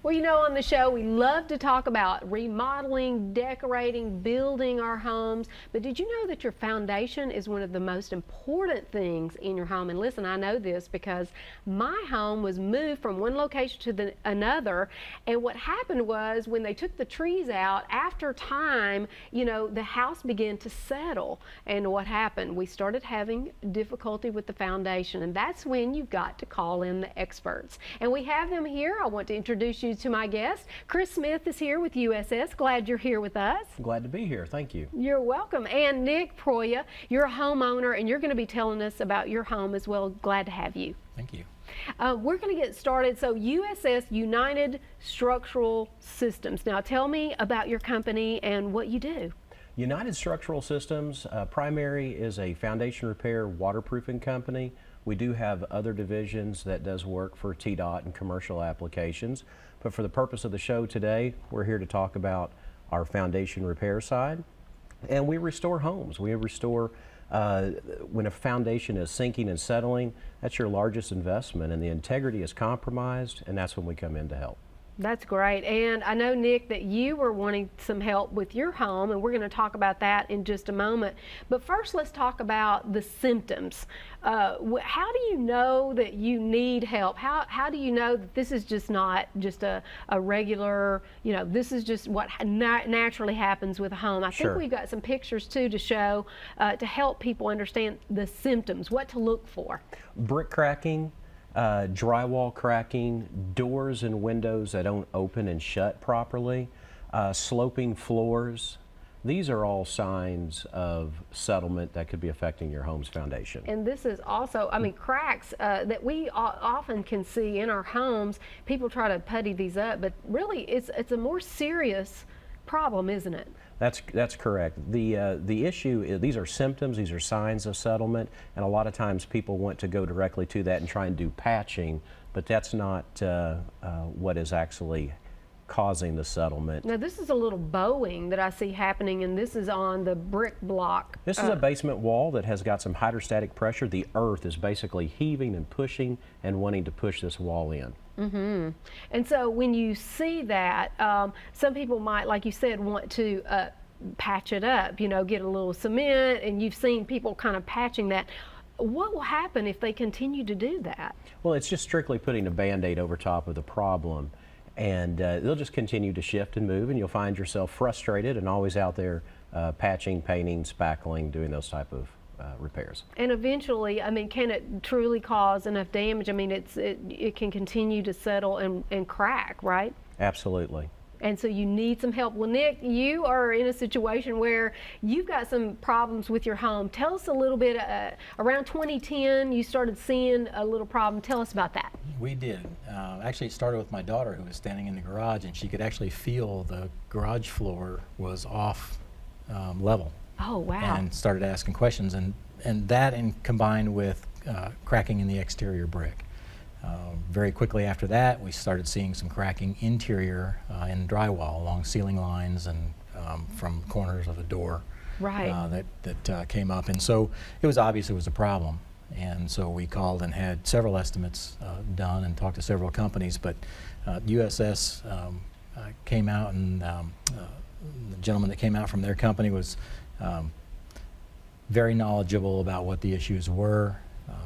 Well, you know, on the show, we love to talk about remodeling, decorating, building our homes. But did you know that your foundation is one of the most important things in your home? And listen, I know this because my home was moved from one location to another. And what happened was when they took the trees out, after time, you know, the house began to settle. And what happened? We started having difficulty with the foundation. And that's when you've got to call in the experts. And we have them here. I want to introduce you to my guest. Chris Smith is here with U.S.S. Glad you're here with us. Glad to be here. Thank you. You're welcome. And Nick Proya, you're a homeowner, and you're going to be telling us about your home as well. Glad to have you. Thank you. We're going to get started. So U.S.S. United Structural Systems. Now tell me about your company and what you do. United Structural Systems, primary is a foundation repair waterproofing company. We do have other divisions that does work for TDOT and commercial applications. But for the purpose of the show today, we're here to talk about our foundation repair side. And we restore homes. We restore, when a foundation is sinking and settling, that's your largest investment, and the integrity is compromised, and that's when we come in to help. That's great. And I know, Nick, that you were wanting some help with your home, and we're going to talk about that in just a moment. But first, let's talk about the symptoms. How do you know that you need help? How do you know that this is just not just a regular, you know, this is just what naturally happens with a home? I think we've got some pictures, too, to show to help people understand the symptoms, what to look for. Brick cracking. Drywall cracking, doors and windows that don't open and shut properly, sloping floors. These are all signs of settlement that could be affecting your home's foundation. And this is also, I mean, cracks that we often can see in our homes. People try to putty these up, but really it's a more serious problem, isn't it? That's correct. The issue is these are symptoms, these are signs of settlement, and a lot of times people want to go directly to that and try and do patching, but that's not what is actually causing the settlement. Now this is a little bowing that I see happening, and this is on the brick block. This is a basement wall that has got some hydrostatic pressure. The earth is basically heaving and pushing and wanting to push this wall in. Mm-hmm. And so when you see that, some people might, like you said, want to patch it up, you know, get a little cement, and you've seen people kind of patching that. What will happen if they continue to do that? Well, it's just strictly putting a Band-Aid over top of the problem, and they'll just continue to shift and move, and you'll find yourself frustrated and always out there patching, painting, spackling, doing those type of repairs. And eventually, I mean, can it truly cause enough damage? I mean, it can continue to settle and crack, right? Absolutely. And so you need some help. Well, Nick, you are in a situation where you've got some problems with your home. Tell us a little bit, around 2010, you started seeing a little problem. Tell us about that. We did. Actually, it started with my daughter, who was standing in the garage, and she could actually feel the garage floor was off level. Oh, wow. And started asking questions, and that combined with cracking in the exterior brick. Very quickly after that, we started seeing some cracking interior in drywall along ceiling lines and from corners of the door. Right. That came up, and so it was obvious it was a problem. And so we called and had several estimates done and talked to several companies, but U.S.S. came out, and the gentleman that came out from their company was very knowledgeable about what the issues were,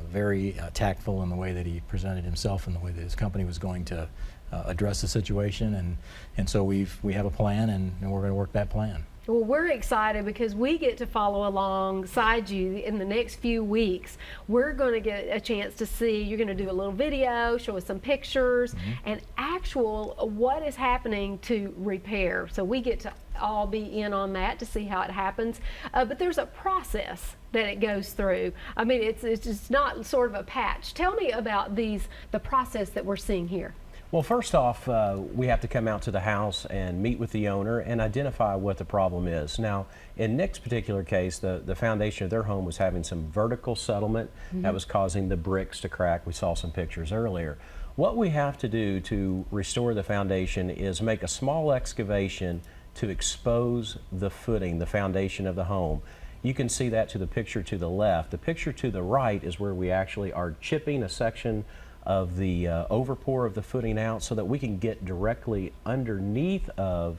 very tactful in the way that he presented himself and the way that his company was going to address the situation, and so we have a plan, and we're going to work that plan. Well, we're excited because we get to follow alongside you in the next few weeks. We're going to get a chance to see, you're going to do a little video, show us some pictures, and actual what is happening to repair. So we get to all be in on that to see how it happens. But there's a process that it goes through. I mean, it's just not sort of a patch. Tell me about the process that we're seeing here. Well, first off, we have to come out to the house and meet with the owner and identify what the problem is. Now, in Nick's particular case, the foundation of their home was having some vertical settlement that was causing the bricks to crack. We saw some pictures earlier. What we have to do to restore the foundation is make a small excavation to expose the footing, the foundation of the home. You can see that to the picture to the left. The picture to the right is where we actually are chipping a section of the overpour of the footing out so that we can get directly underneath of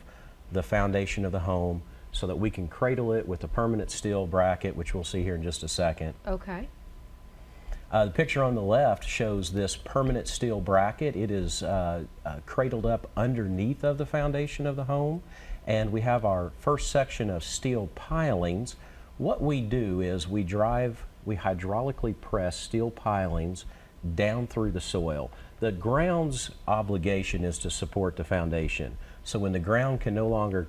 the foundation of the home so that we can cradle it with a permanent steel bracket, which we'll see here in just a second. Okay. The picture on the left shows this permanent steel bracket. It is cradled up underneath of the foundation of the home, and we have our first section of steel pilings. What we do is we hydraulically press steel pilings down through the soil. The ground's obligation is to support the foundation. So when the ground can no longer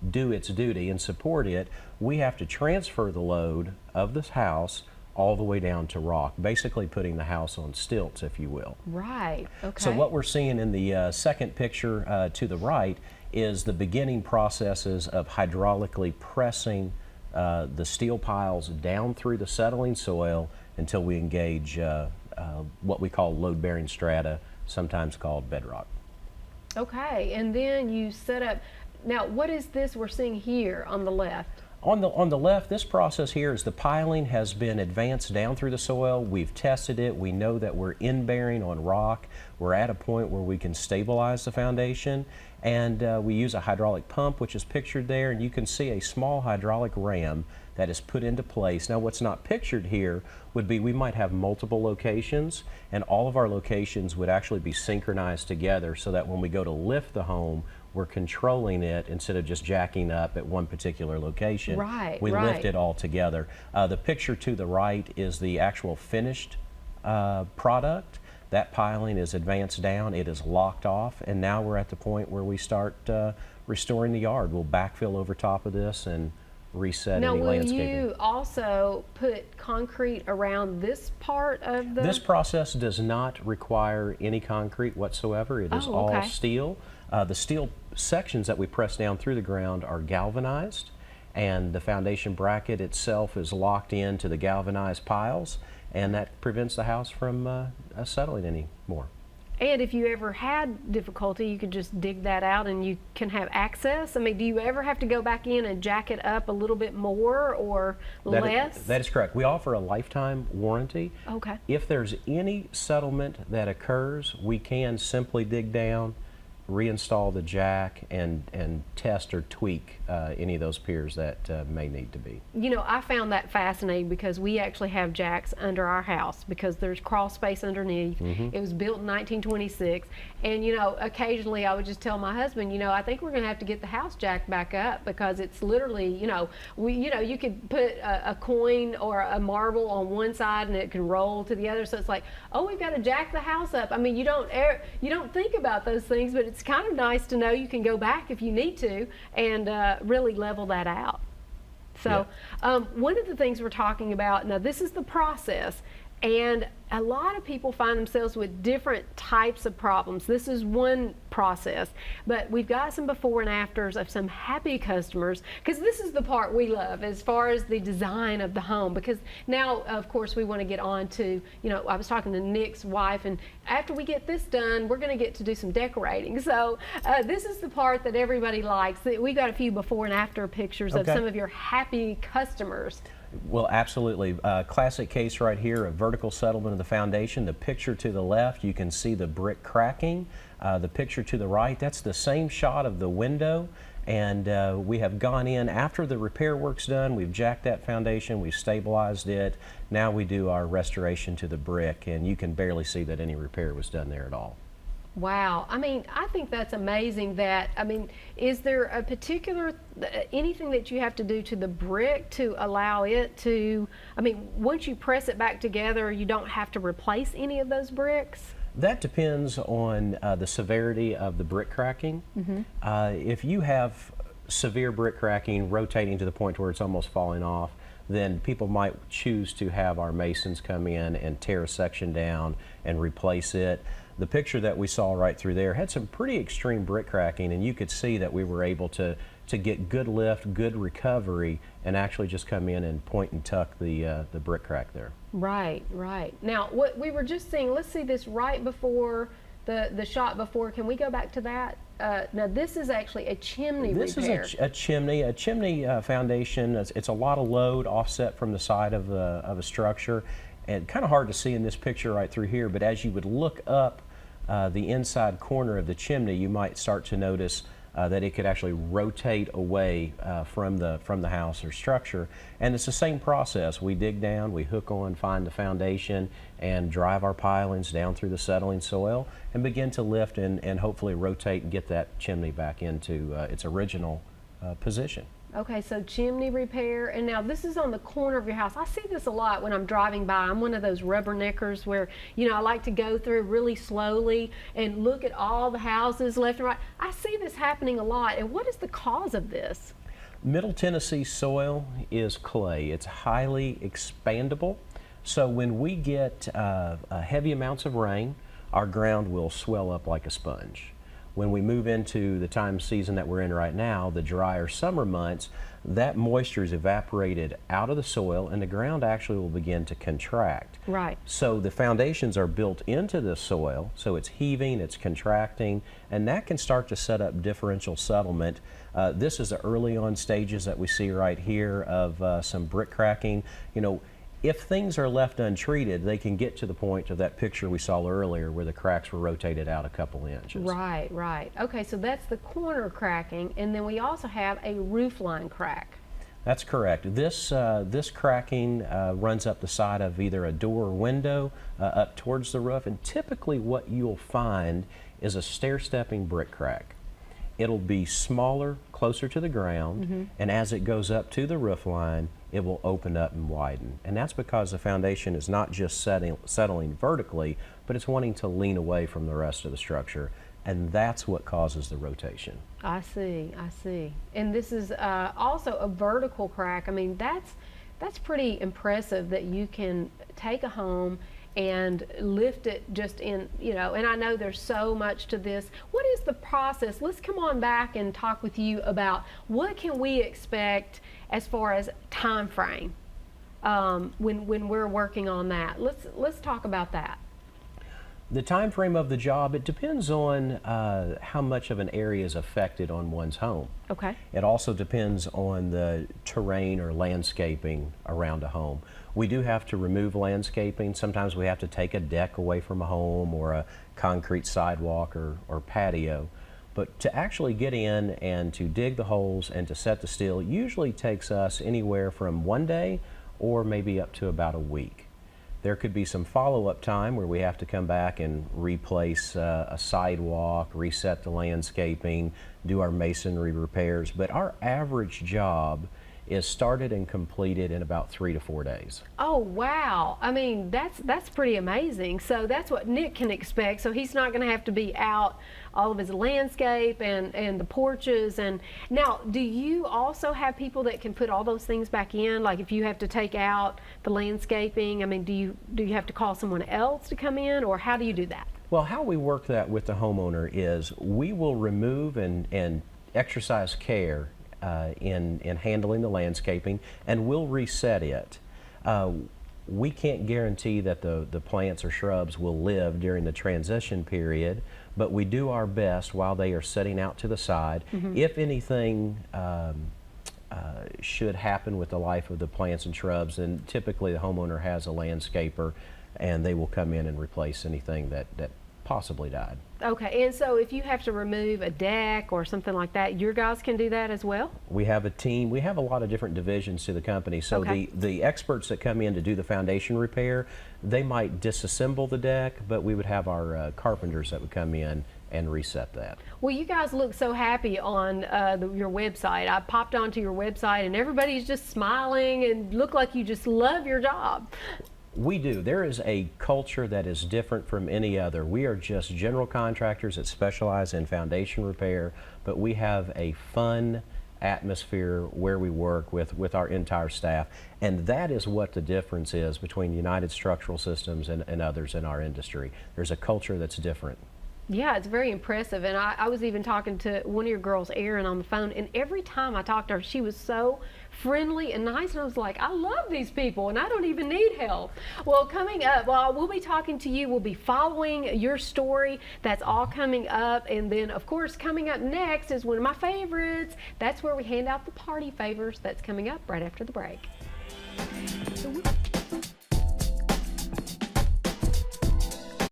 do its duty and support it, we have to transfer the load of this house all the way down to rock, basically putting the house on stilts, if you will. Right, okay. So what we're seeing in the second picture to the right is the beginning processes of hydraulically pressing the steel piles down through the settling soil until we engage what we call load-bearing strata, sometimes called bedrock. Okay, and then you set up, now what is this we're seeing here on the left? On the left, this process here is the piling has been advanced down through the soil. We've tested it. We know that we're in-bearing on rock. We're at a point where we can stabilize the foundation, and we use a hydraulic pump, which is pictured there, and you can see a small hydraulic ram that is put into place. Now, what's not pictured here would be we might have multiple locations, and all of our locations would actually be synchronized together so that when we go to lift the home, we're controlling it instead of just jacking up at one particular location. Right, we right. lift it all together. The picture to the right is the actual finished product. That piling is advanced down, it is locked off, and now we're at the point where we start restoring the yard. We'll backfill over top of this and reset Now, any will landscaping. you also put concrete around this part of the... This process does not require any concrete whatsoever. It is all okay. steel. The steel sections that we press down through the ground are galvanized, and the foundation bracket itself is locked into the galvanized piles, and that prevents the house from settling anymore. And if you ever had difficulty, you could just dig that out and you can have access. I mean, do you ever have to go back in and jack it up a little bit more or less? That is correct. We offer a lifetime warranty. Okay. If there's any settlement that occurs, we can simply dig down, reinstall the jack, and test or tweak any of those piers that may need to be. You know, I found that fascinating because we actually have jacks under our house because there's crawl space underneath. It was built in 1926, and you know, occasionally I would just tell my husband, you know, I think we're going to have to get the house jacked back up because it's literally, you know, you could put a coin or a marble on one side and it can roll to the other. So it's like, oh, we've got to jack the house up. I mean, you don't think about those things, but it's kind of nice to know you can go back if you need to and really level that out. So one of the things we're talking about, now this is the process, and a lot of people find themselves with different types of problems. This is one process, but we've got some before and afters of some happy customers, because this is the part we love as far as the design of the home, because now of course we want to get on to, you know, I was talking to Nick's wife, and after we get this done we're going to get to do some decorating. So this is the part that everybody likes. We got a few before and after pictures of some of your happy customers. Well, absolutely. Classic case right here of vertical settlement of the foundation. The picture to the left, you can see the brick cracking. The picture to the right, that's the same shot of the window. And we have gone in after the repair work's done. We've jacked that foundation, we've stabilized it. Now we do our restoration to the brick, and you can barely see that any repair was done there at all. Wow. I mean, I think that's amazing that, I mean, is there a particular, anything that you have to do to the brick to allow it to, I mean, once you press it back together, you don't have to replace any of those bricks? That depends on the severity of the brick cracking. If you have severe brick cracking rotating to the point where it's almost falling off, then people might choose to have our masons come in and tear a section down and replace it. The picture that we saw right through there had some pretty extreme brick cracking, and you could see that we were able to get good lift, good recovery, and actually just come in and point and tuck the brick crack there. Right, right. Now, what we were just seeing, let's see this right before the shot before. Can we go back to that? Now, this is actually a chimney repair. This is a chimney foundation. It's a lot of load offset from the side of a structure. And kind of hard to see in this picture right through here, but as you would look up the inside corner of the chimney, you might start to notice that it could actually rotate away from the house or structure. And it's the same process. We dig down, we hook on, find the foundation, and drive our pilings down through the settling soil and begin to lift and hopefully rotate and get that chimney back into its original position. Okay, so chimney repair, and now this is on the corner of your house. I see this a lot when I'm driving by. I'm one of those rubberneckers where, you know, I like to go through really slowly and look at all the houses left and right. I see this happening a lot, and what is the cause of this? Middle Tennessee soil is clay. It's highly expandable, so when we get heavy amounts of rain, our ground will swell up like a sponge. When we move into the time season that we're in right now, the drier summer months, that moisture is evaporated out of the soil and the ground actually will begin to contract. Right. So the foundations are built into the soil, so it's heaving, it's contracting, and that can start to set up differential settlement. This is the early on stages that we see right here of some brick cracking. You know, if things are left untreated, they can get to the point of that picture we saw earlier where the cracks were rotated out a couple inches. Right, right. Okay, so that's the corner cracking, and then we also have a roof line crack. That's correct. This cracking runs up the side of either a door or window up towards the roof, and typically what you'll find is a stair-stepping brick crack. It'll be smaller, closer to the ground, and as it goes up to the roof line, it will open up and widen. And that's because the foundation is not just settling vertically, but it's wanting to lean away from the rest of the structure. And that's what causes the rotation. I see, I see. And this is also a vertical crack. I mean, that's pretty impressive that you can take a home and lift it just in, you know, and I know there's so much to this. What is the process? Let's come on back and talk with you about what can we expect as far as time frame when we're working on that. Let's talk about that. The time frame of the job, it depends on how much of an area is affected on one's home. Okay. It also depends on the terrain or landscaping around a home. We do have to remove landscaping. Sometimes we have to take a deck away from a home or a concrete sidewalk or patio. But to actually get in and to dig the holes and to set the steel usually takes us anywhere from 1 day or maybe up to about a week. There could be some follow-up time where we have to come back and replace a sidewalk, reset the landscaping, do our masonry repairs, but our average job is started and completed in about 3 to 4 days. Oh wow, I mean that's pretty amazing. So that's what Nick can expect. So he's not going to have to be out all of his landscape and the porches. And now, do you also have people that can put all those things back in? Like if you have to take out the landscaping, I mean, do you have to call someone else to come in, or how do you do that? Well, how we work that with the homeowner is we will remove and exercise care in handling the landscaping, and we'll reset it. We can't guarantee that the plants or shrubs will live during the transition period, but we do our best while they are setting out to the side. If anything should happen with the life of the plants and shrubs, then typically the homeowner has a landscaper and they will come in and replace anything that possibly died. Okay, and so if you have to remove a deck or something like that, your guys can do that as well? We have a team. We have a lot of different divisions to the company. So Okay. the experts that come in to do the foundation repair, they might disassemble the deck, but we would have our carpenters that would come in and reset that. Well, you guys look so happy on your website. I popped onto your website and everybody's just smiling and look like you just love your job. We do. There is a culture that is different from any other. We are just general contractors that specialize in foundation repair, but we have a fun atmosphere where we work with our entire staff, and that is what the difference is between United Structural Systems and others in our industry. There's a culture that's different. Yeah, it's very impressive. And I was even talking to one of your girls, Erin, on the phone, and every time I talked to her, she was so friendly and nice, and I was like, I love these people, and I don't even need help. Well, coming up, well, we'll be talking to you. We'll be following your story. That's all coming up. And then, of course, coming up next is one of my favorites. That's where we hand out the party favors. That's coming up right after the break.